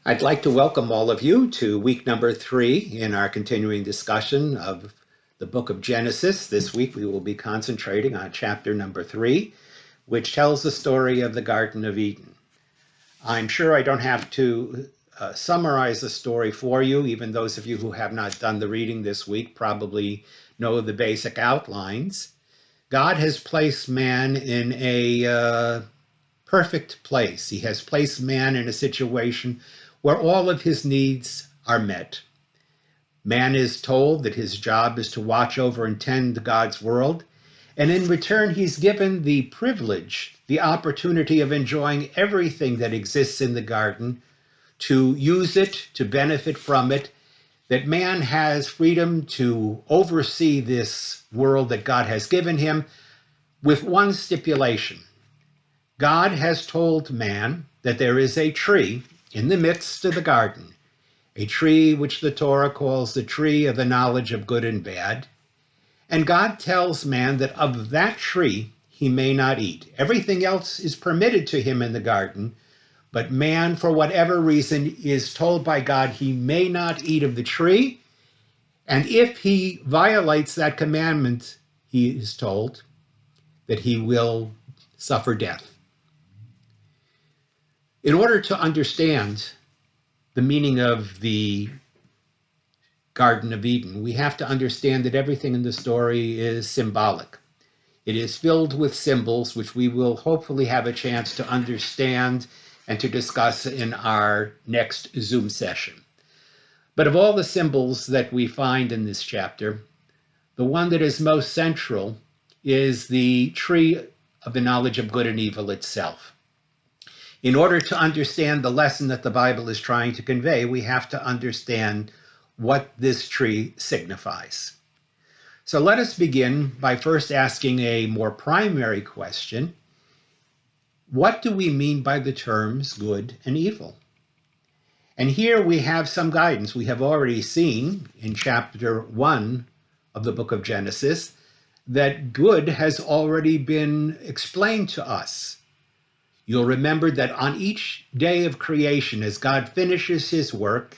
I'd like to welcome all of you to week number 3 in our continuing discussion of the book of Genesis. This week we will be concentrating on chapter number 3, which tells the story of the Garden of Eden. I'm sure I don't have to summarize the story for you. Even those of you who have not done the reading this week probably know the basic outlines. God has placed man in a perfect place. He has placed man in a situation where all of his needs are met. Man is told that his job is to watch over and tend God's world, and in return, he's given the privilege, the opportunity of enjoying everything that exists in the garden, to use it, to benefit from it, that man has freedom to oversee this world that God has given him, with one stipulation. God has told man that there is a tree in the midst of the garden, a tree which the Torah calls the tree of the knowledge of good and bad. And God tells man that of that tree he may not eat. Everything else is permitted to him in the garden, but man, for whatever reason, is told by God he may not eat of the tree. And if he violates that commandment, he is told that he will suffer death. In order to understand the meaning of the Garden of Eden, we have to understand that everything in the story is symbolic. It is filled with symbols, which we will hopefully have a chance to understand and to discuss in our next Zoom session. But of all the symbols that we find in this chapter, the one that is most central is the tree of the knowledge of good and evil itself. In order to understand the lesson that the Bible is trying to convey, we have to understand what this tree signifies. So let us begin by first asking a more primary question. What do we mean by the terms good and evil? And here we have some guidance. We have already seen in chapter 1 of the book of Genesis that good has already been explained to us. You'll remember that on each day of creation, as God finishes his work,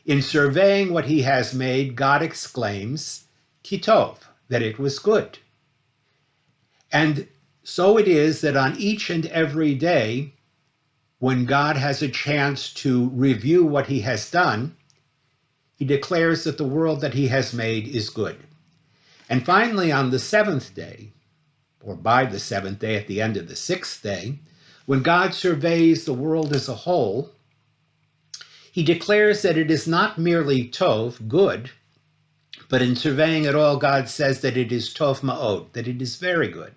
in surveying what he has made, God exclaims, Ki tov, that it was good. And so it is that on each and every day, when God has a chance to review what he has done, he declares that the world that he has made is good. And finally, on the seventh day, or by the seventh day, at the end of the sixth day, when God surveys the world as a whole, he declares that it is not merely tov, good, but in surveying it all, God says that it is tov ma'od, that it is very good,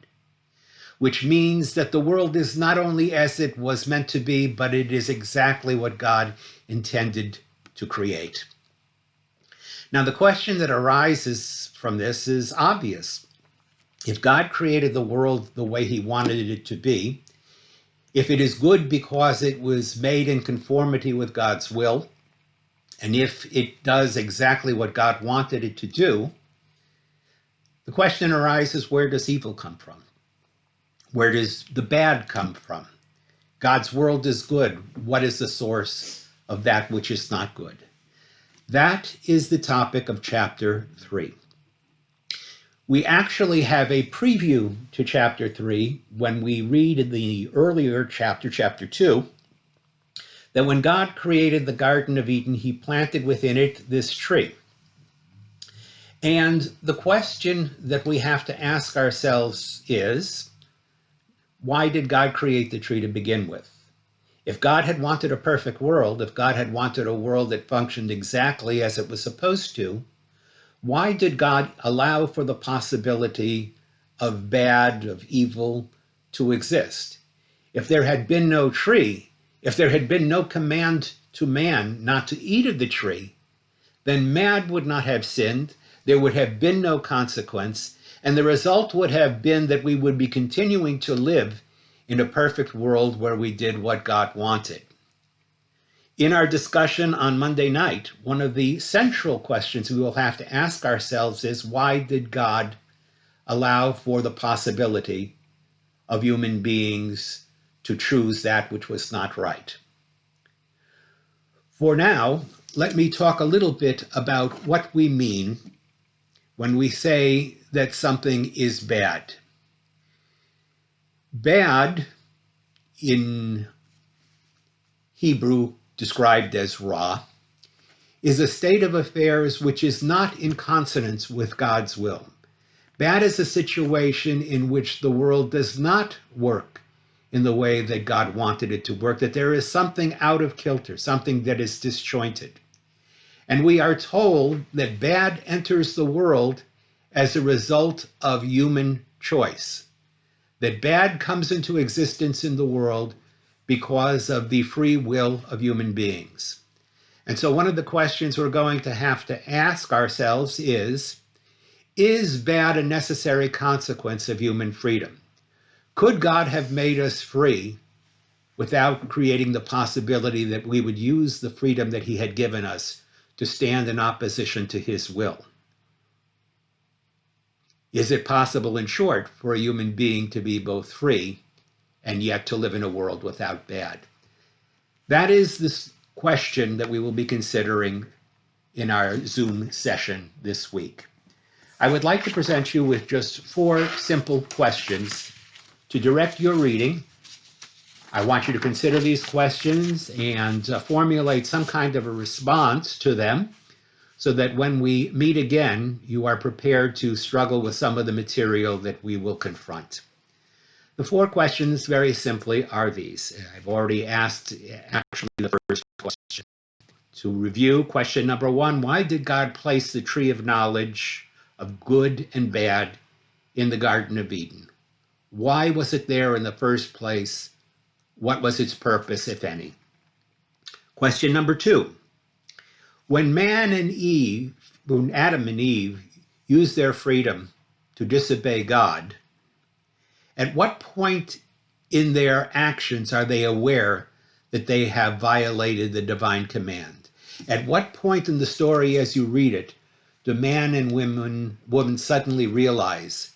which means that the world is not only as it was meant to be, but it is exactly what God intended to create. Now, the question that arises from this is obvious. If God created the world the way he wanted it to be, if it is good because it was made in conformity with God's will, and if it does exactly what God wanted it to do, the question arises, where does evil come from? Where does the bad come from? God's world is good. What is the source of that which is not good? That is the topic of chapter 3. We actually have a preview to chapter 3 when we read in the earlier chapter 2, that when God created the Garden of Eden, he planted within it this tree. And the question that we have to ask ourselves is, why did God create the tree to begin with? If God had wanted a perfect world, if God had wanted a world that functioned exactly as it was supposed to, why did God allow for the possibility of bad, of evil to exist? If there had been no tree, if there had been no command to man not to eat of the tree, then man would not have sinned, there would have been no consequence, and the result would have been that we would be continuing to live in a perfect world where we did what God wanted. In our discussion on Monday night, one of the central questions we will have to ask ourselves is, why did God allow for the possibility of human beings to choose that which was not right? For now, let me talk a little bit about what we mean when we say that something is bad. Bad, in Hebrew described as ra, is a state of affairs which is not in consonance with God's will. Bad is a situation in which the world does not work in the way that God wanted it to work, that there is something out of kilter, something that is disjointed. And we are told that bad enters the world as a result of human choice, that bad comes into existence in the world because of the free will of human beings. And so one of the questions we're going to have to ask ourselves is bad a necessary consequence of human freedom? Could God have made us free without creating the possibility that we would use the freedom that he had given us to stand in opposition to his will? Is it possible, in short, for a human being to be both free and yet to live in a world without bad? That is the question that we will be considering in our Zoom session this week. I would like to present you with just 4 simple questions to direct your reading. I want you to consider these questions and formulate some kind of a response to them so that when we meet again, you are prepared to struggle with some of the material that we will confront. The 4 questions, very simply, are these. I've already asked actually the first question. To review, question number 1, why did God place the tree of knowledge of good and bad in the Garden of Eden? Why was it there in the first place? What was its purpose, if any? Question number 2, when Adam and Eve used their freedom to disobey God, at what point in their actions are they aware that they have violated the divine command? At what point in the story as you read it do man and woman suddenly realize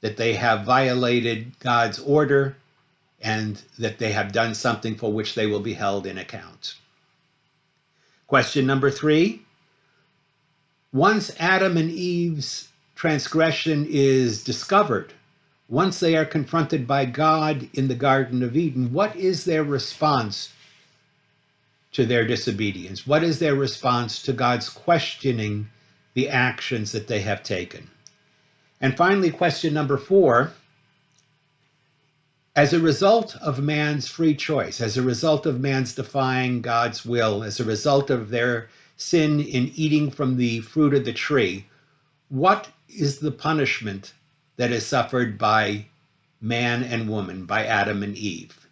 that they have violated God's order and that they have done something for which they will be held in account? Question number 3, once Adam and Eve's transgression is discovered, once they are confronted by God in the Garden of Eden, what is their response to their disobedience? What is their response to God's questioning the actions that they have taken? And finally, question number 4, as a result of man's free choice, as a result of man's defying God's will, as a result of their sin in eating from the fruit of the tree, what is the punishment that is suffered by man and woman, by Adam and Eve?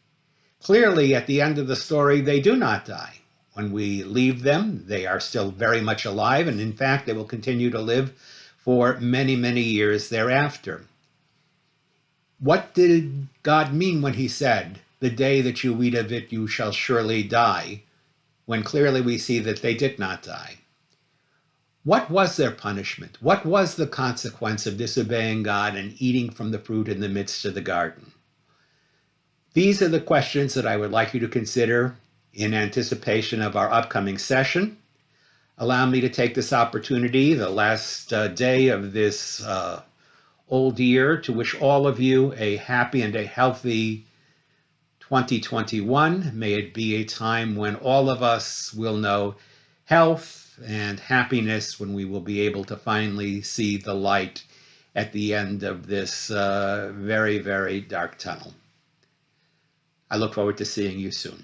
Clearly, at the end of the story, they do not die. When we leave them, they are still very much alive, and in fact, they will continue to live for many, many years thereafter. What did God mean when he said, the day that you eat of it, you shall surely die, when clearly we see that they did not die? What was their punishment? What was the consequence of disobeying God and eating from the fruit in the midst of the garden? These are the questions that I would like you to consider in anticipation of our upcoming session. Allow me to take this opportunity, the last day of this old year, to wish all of you a happy and a healthy 2021. May it be a time when all of us will know health and happiness, when we will be able to finally see the light at the end of this very, very dark tunnel. I look forward to seeing you soon.